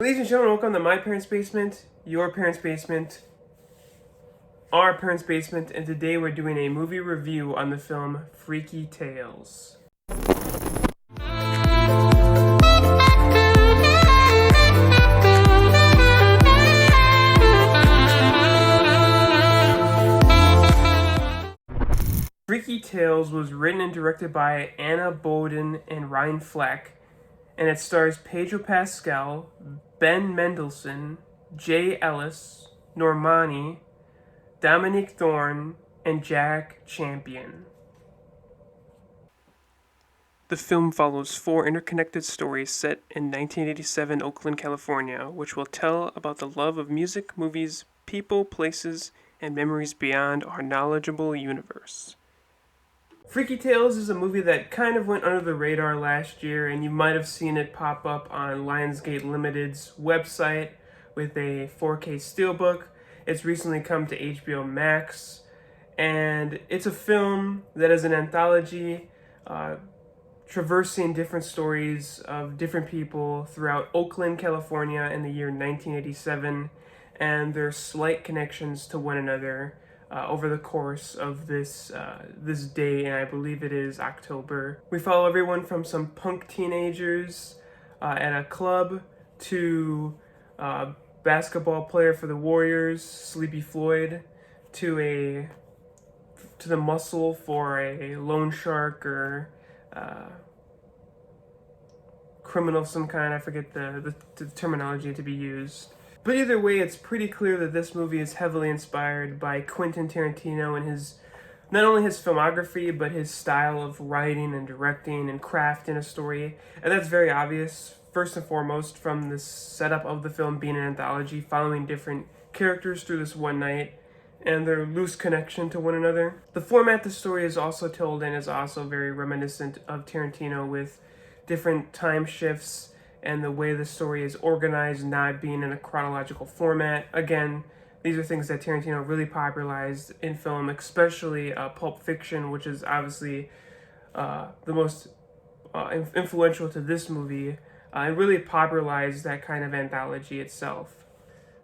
Ladies and gentlemen, welcome to my parents' basement, your parents' basement, our parents' basement, and today we're doing a movie review on the film Freaky Tales. Freaky Tales was written and directed by Boden and Fleck, and it stars Pedro Pascal, Ben Mendelsohn, Ellis, Normani, Dominique Thorne, and Jack Champion. The film follows 4 interconnected stories set in 1987 Oakland, California, which will tell about the love of music, movies, people, places, and memories beyond our knowledgeable universe. Freaky Tales is a movie that kind of went under the radar last year, and you might have seen it pop up on Lionsgate Limited's website with a 4K steelbook. It's recently come to HBO Max, and it's a film that is an anthology traversing different stories of different people throughout Oakland, California in the year 1987, and their slight connections to one another over the course of this day, and I believe it is October. We follow everyone from some punk teenagers at a club to basketball player for the Warriors, Sleepy Floyd, to the muscle for a loan shark or criminal of some kind. I forget the terminology to be used. But either way, it's pretty clear that this movie is heavily inspired by Quentin Tarantino and not only his filmography, but his style of writing and directing and crafting a story. And that's very obvious, first and foremost, from the setup of the film being an anthology, following different characters through this one night and their loose connection to one another. The format the story is also told in is also very reminiscent of Tarantino, with different time shifts and the way the story is organized not being in a chronological format. Again, these are things that Tarantino really popularized in film, especially Pulp Fiction, which is obviously the most influential to this movie, and really popularized that kind of anthology itself.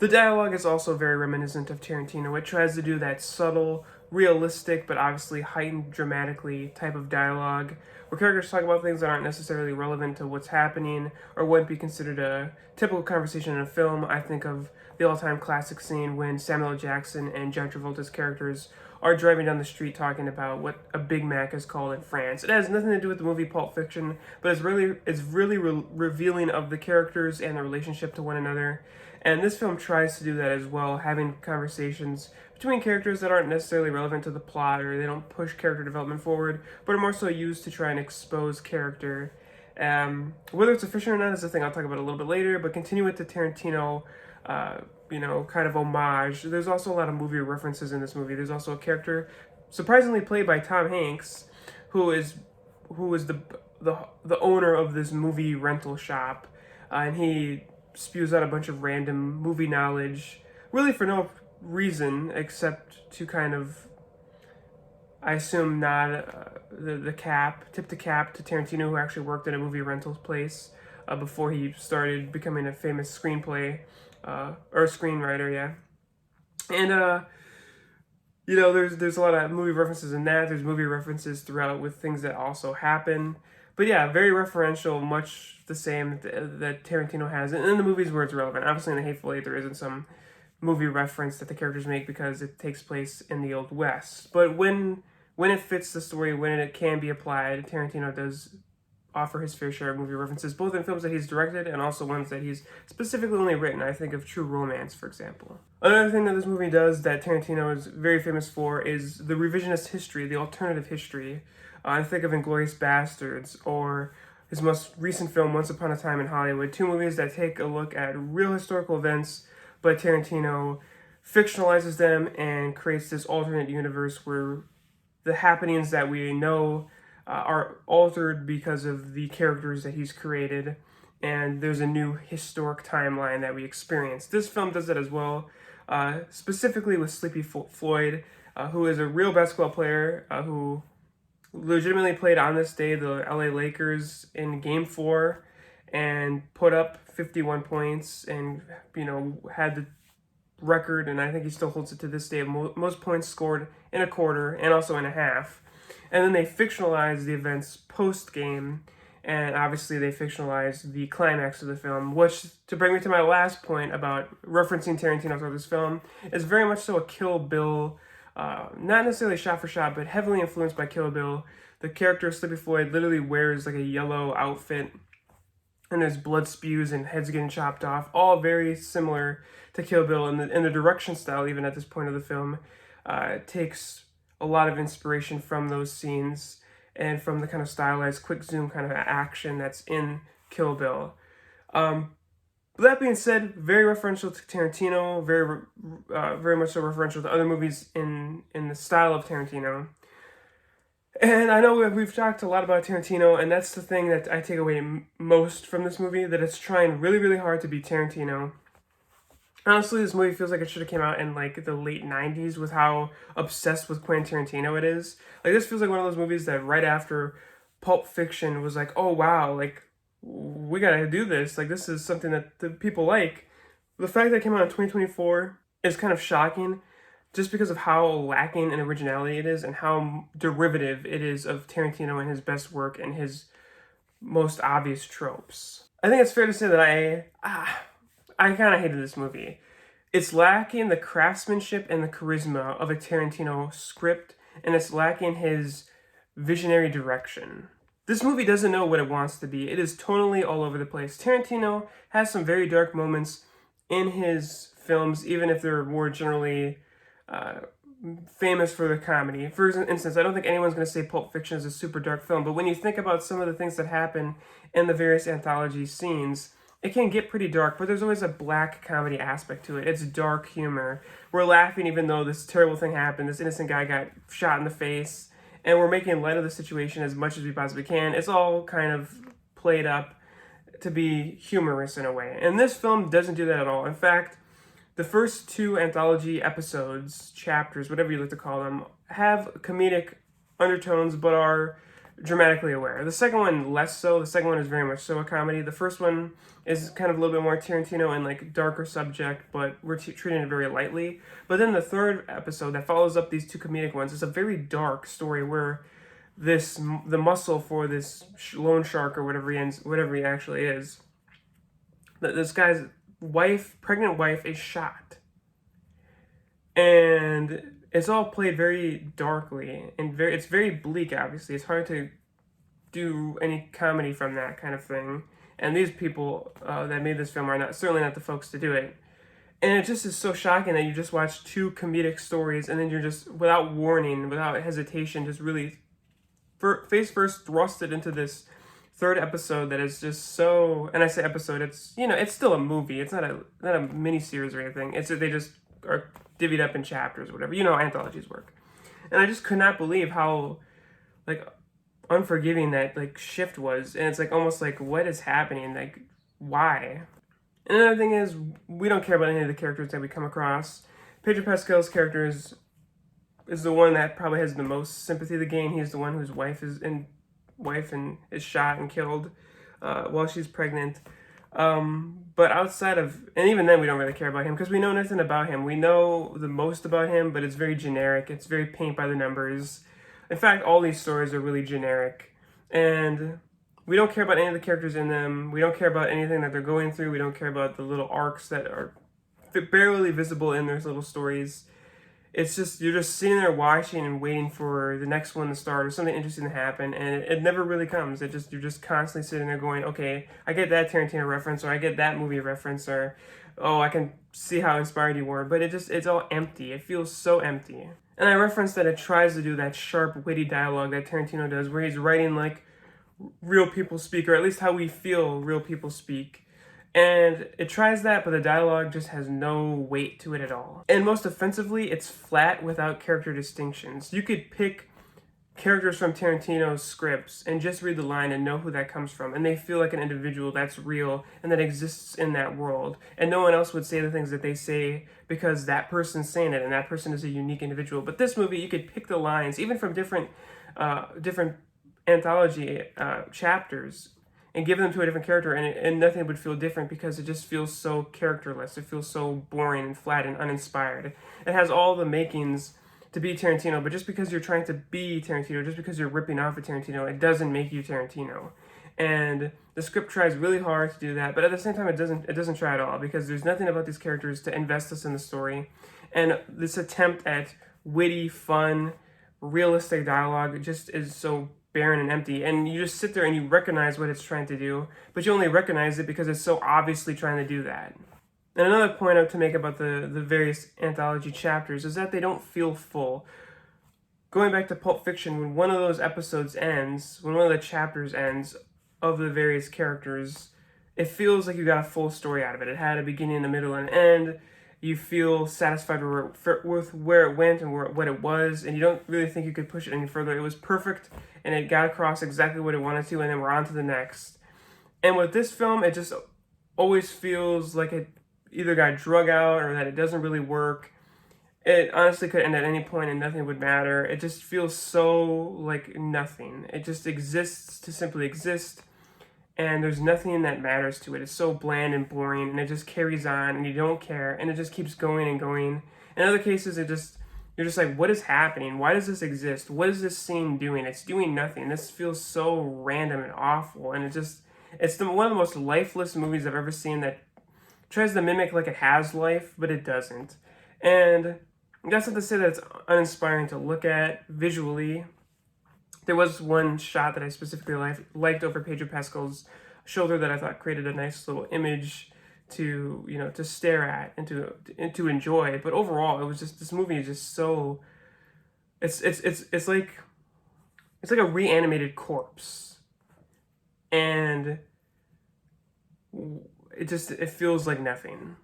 The dialogue is also very reminiscent of Tarantino. It tries to do that subtle, realistic, but obviously heightened dramatically type of dialogue, where characters talk about things that aren't necessarily relevant to what's happening or wouldn't be considered a typical conversation in a film. I think of the all-time classic scene when Samuel L. Jackson and John Travolta's characters are driving down the street talking about what a Big Mac is called in France. It has nothing to do with the movie Pulp Fiction, but it's really revealing of the characters and their relationship to one another. And this film tries to do that as well, having conversations between characters that aren't necessarily relevant to the plot, or they don't push character development forward, but are more so used to try and expose character. Whether it's efficient or not is a thing I'll talk about a little bit later, but continue with the Tarantino kind of homage. There's also a lot of movie references in this movie. There's also a character surprisingly played by Tom Hanks, who is the owner of this movie rental shop, and he spews out a bunch of random movie knowledge, really for no reason except to kind of, I assume, nod tip the cap to Tarantino, who actually worked at a movie rental place before he started becoming a famous screenplay or screenwriter, yeah. And there's a lot of movie references in that. There's movie references throughout with things that also happen. But yeah, very referential, much the same that Tarantino has in the movies where it's relevant. Obviously, in The Hateful Eight, there isn't some movie reference that the characters make because it takes place in the Old West. But when it fits the story, when it can be applied, Tarantino does offer his fair share of movie references, both in films that he's directed and also ones that he's specifically only written. I think of True Romance, for example. Another thing that this movie does that Tarantino is very famous for is the revisionist history, the alternative history. I think of Inglourious Bastards or his most recent film, Once Upon a Time in Hollywood, 2 movies that take a look at real historical events, but Tarantino fictionalizes them and creates this alternate universe where the happenings that we know are altered because of the characters that he's created, and there's a new historic timeline that we experience. This film does that as well, specifically with Sleepy Floyd, who is a real basketball player who legitimately played on this day the LA Lakers in Game 4 and put up 51 points and, had the record, and I think he still holds it to this day, of most points scored in a quarter and also in a half. And then they fictionalized the events post-game, and obviously they fictionalized the climax of the film, which, to bring me to my last point about referencing Tarantino throughout this film, is very much so a Kill Bill, not necessarily shot for shot, but heavily influenced by Kill Bill. The character Sleepy Floyd literally wears like a yellow outfit, and there's blood spews and heads getting chopped off, all very similar to Kill Bill, and the direction style, even at this point of the film, takes a lot of inspiration from those scenes and from the kind of stylized quick zoom kind of action that's in Kill Bill. That being said, very referential to Tarantino, very much so referential to other movies in the style of Tarantino. And I know we've talked a lot about Tarantino, and that's the thing that I take away most from this movie, that it's trying really, really hard to be Tarantino. Honestly, this movie feels like it should have came out in like the late 90s with how obsessed with Quentin Tarantino it is. Like, this feels like one of those movies that right after Pulp Fiction was like, oh wow, like, we gotta do this. Like, this is something that the people like. The fact that it came out in 2024 is kind of shocking, just because of how lacking in originality it is and how derivative it is of Tarantino and his best work and his most obvious tropes. I think it's fair to say that I kind of hated this movie. It's lacking the craftsmanship and the charisma of a Tarantino script, and it's lacking his visionary direction. This movie doesn't know what it wants to be. It is tonally all over the place. Tarantino has some very dark moments in his films, even if they're more generally famous for the comedy. For instance, I don't think anyone's going to say Pulp Fiction is a super dark film, but when you think about some of the things that happen in the various anthology scenes, it can get pretty dark, but there's always a black comedy aspect to it. It's dark humor. We're laughing even though this terrible thing happened, this innocent guy got shot in the face, and we're making light of the situation as much as we possibly can. It's all kind of played up to be humorous in a way. And this film doesn't do that at all. In fact, the first two anthology episodes, chapters, whatever you like to call them, have comedic undertones but are dramatically aware. The second one less so. The second one is very much so a comedy. The first one is kind of a little bit more Tarantino and like darker subject, but we're treating it very lightly. But then the third episode that follows up these two comedic ones is a very dark story where the muscle for this loan shark or whatever he actually is, this guy's pregnant wife is shot, and it's all played very darkly and it's very bleak. Obviously, it's hard to do any comedy from that kind of thing. And these people that made this film are certainly not the folks to do it. And it just is so shocking that you just watch two comedic stories and then you're just, without warning, without hesitation, just really face first thrusted into this third episode that is just so. And I say episode, it's it's still a movie. It's not a mini series or anything. It's they just are divvied up in chapters or whatever. You know how anthologies work. And I just could not believe how like unforgiving that like shift was. And it's like almost like, what is happening? Like, why? And another thing is, we don't care about any of the characters that we come across. Pedro Pascal's character is the one that probably has the most sympathy to gain. He's the one whose wife is shot and killed while she's pregnant. But outside of, and even then we don't really care about him because we know nothing about him. We know the most about him, but it's very generic. It's very paint by the numbers. In fact, all these stories are really generic. And we don't care about any of the characters in them. We don't care about anything that they're going through. We don't care about the little arcs that are barely visible in their little stories. It's just, you're just sitting there watching and waiting for the next one to start or something interesting to happen, and it never really comes. You're just constantly sitting there going, okay, I get that Tarantino reference, or I get that movie reference, or oh, I can see how inspired you were, but it's all empty. It feels so empty. And I referenced that it tries to do that sharp, witty dialogue that Tarantino does, where he's writing like real people speak, or at least how we feel real people speak. And it tries that, but the dialogue just has no weight to it at all. And most offensively, it's flat without character distinctions. You could pick characters from Tarantino's scripts and just read the line and know who that comes from. And they feel like an individual that's real and that exists in that world. And no one else would say the things that they say because that person's saying it and that person is a unique individual. But this movie, you could pick the lines, even from different anthology chapters, and give them to a different character, and nothing would feel different because it just feels so characterless. It feels so boring and flat and uninspired. It has all the makings to be Tarantino, but just because you're trying to be Tarantino, just because you're ripping off a Tarantino, it doesn't make you Tarantino. And the script tries really hard to do that, but at the same time, it doesn't try at all, because there's nothing about these characters to invest us in the story. And this attempt at witty, fun, realistic dialogue just is so barren and empty. And you just sit there and you recognize what it's trying to do, but you only recognize it because it's so obviously trying to do that. And another point out to make about the various anthology chapters is that they don't feel full. Going back to Pulp Fiction, when one of those episodes ends, when one of the chapters ends of the various characters, it feels like you got a full story out of it. It had a beginning, a middle, and an end. You feel satisfied with where it went and what it was, and you don't really think you could push it any further. It was perfect, and it got across exactly what it wanted to, and then we're on to the next. And with this film, it just always feels like it either got drug out or that it doesn't really work. It honestly could end at any point and nothing would matter. It just feels so like nothing. It just exists to simply exist, and there's nothing that matters to it. It's so bland and boring, and it just carries on, and you don't care, and it just keeps going and going. In other cases, you're just like, what is happening? Why does this exist? What is this scene doing? It's doing nothing. This feels so random and awful, and it's one of the most lifeless movies I've ever seen that tries to mimic like it has life, but it doesn't. And that's not to say that it's uninspiring to look at visually. There was one shot that I specifically liked over Pedro Pascal's shoulder that I thought created a nice little image to stare at and to enjoy. But overall, it was just, this movie is just so, it's like a reanimated corpse, and it feels like nothing.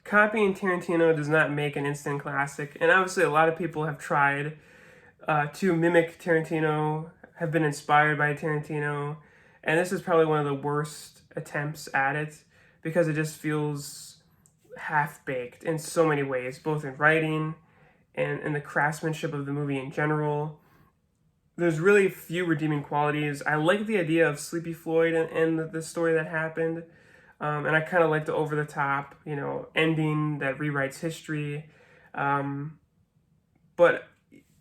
Copying Tarantino does not make an instant classic, and obviously a lot of people have tried to mimic Tarantino, have been inspired by Tarantino, and this is probably one of the worst attempts at it, because it just feels half-baked in so many ways, both in writing and in the craftsmanship of the movie in general. There's really few redeeming qualities. I like the idea of Sleepy Floyd and the story that happened. And I kind of like the over-the-top, ending that rewrites history. But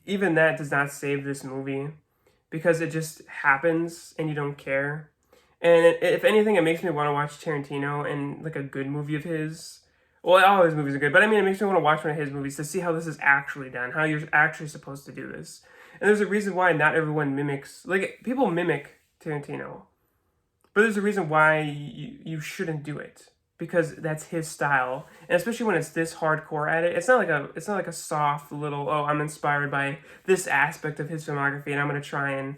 even that does not save this movie, because it just happens and you don't care. And if anything, it makes me want to watch Tarantino and like a good movie of his. Well, all his movies are good, but I mean, it makes me want to watch one of his movies to see how this is actually done, how you're actually supposed to do this. And there's a reason why not everyone mimics, like, people mimic Tarantino. But there's a reason why you shouldn't do it, because that's his style, and especially when it's this hardcore at it. It's not like a soft little, oh, I'm inspired by this aspect of his filmography and I'm gonna try and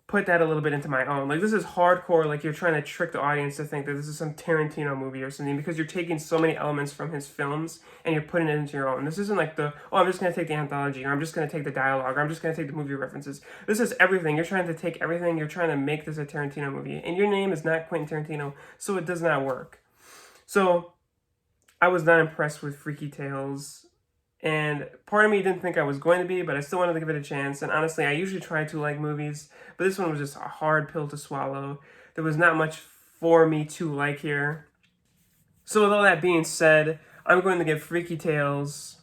put that a little bit into my own. Like, this is hardcore, like you're trying to trick the audience to think that this is some Tarantino movie or something, because you're taking so many elements from his films and you're putting it into your own. This isn't like I'm just going to take the anthology, or I'm just going to take the dialogue, or I'm just going to take the movie references. This is everything. You're trying to take everything. You're trying to make this a Tarantino movie. And your name is not Quentin Tarantino, so it does not work. So I was not impressed with Freaky Tales. And part of me didn't think I was going to be, but I still wanted to give it a chance. And honestly, I usually try to like movies, but this one was just a hard pill to swallow. There was not much for me to like here. So with all that being said, I'm going to give Freaky Tales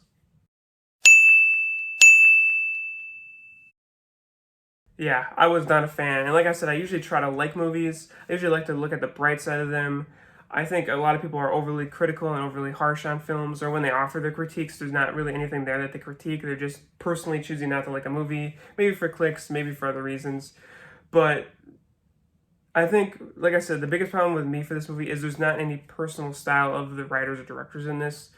Yeah, I was not a fan. And like I said, I usually try to like movies. I usually like to look at the bright side of them. I think a lot of people are overly critical and overly harsh on films, or when they offer their critiques, there's not really anything there that they critique. They're just personally choosing not to like a movie, maybe for clicks, maybe for other reasons. But I think, like I said, the biggest problem with me for this movie is there's not any personal style of the writers or directors in this.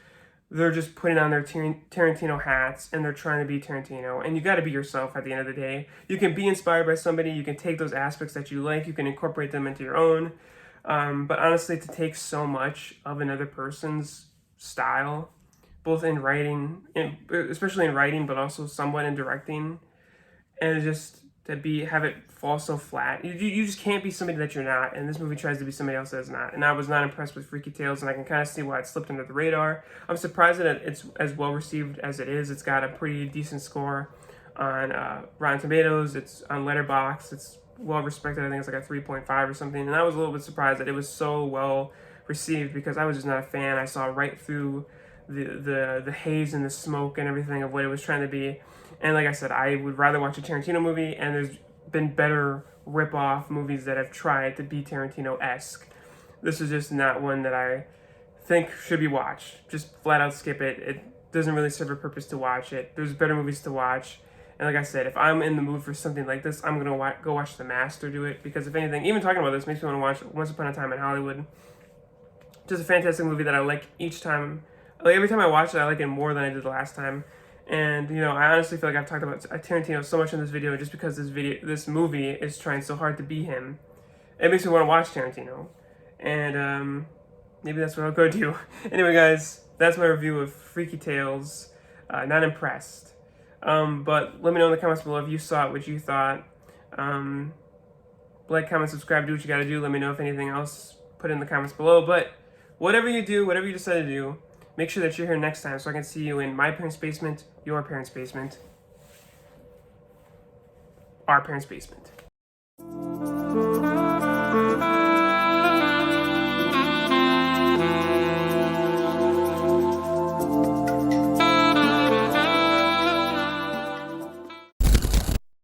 They're just putting on their Tarantino hats, and they're trying to be Tarantino. And you got to be yourself at the end of the day. You can be inspired by somebody. You can take those aspects that you like. You can incorporate them into your own. But honestly, to take so much of another person's style, both in writing, especially in writing, but also somewhat in directing, and just to have it fall so flat. You just can't be somebody that you're not, and this movie tries to be somebody else that is not. And I was not impressed with Freaky Tales, and I can kind of see why it slipped under the radar. I'm surprised that it's as well received as it is. It's got a pretty decent score on Rotten Tomatoes. It's on Letterboxd. It's well respected. I think it's like a 3.5 or something. And I was a little bit surprised that it was so well received, because I was just not a fan. I saw right through the haze and the smoke and everything of what it was trying to be. And like I said, I would rather watch a Tarantino movie, and there's been better rip-off movies that have tried to be Tarantino-esque. This is just not one that I think should be watched. Just flat out skip it. It doesn't really serve a purpose to watch it. There's better movies to watch. And like I said, if I'm in the mood for something like this, I'm going to go watch The Master do it. Because if anything, even talking about this makes me want to watch Once Upon a Time in Hollywood. Just a fantastic movie that I like each time. Like every time I watch it, I like it more than I did the last time. And you know, I honestly feel like I've talked about Tarantino so much in this video, just because this movie is trying so hard to be him. It makes me want to watch Tarantino, and maybe that's what I'll go do. Anyway, guys, that's my review of Freaky Tales. Not impressed, but let me know in the comments below if you saw it, what you thought. Like, comment, subscribe, do what you gotta do. Let me know if anything else, put it in the comments below. But whatever you do, whatever you decide to do, make sure that you're here next time so I can see you in my parents' basement, your parents' basement, our parents' basement.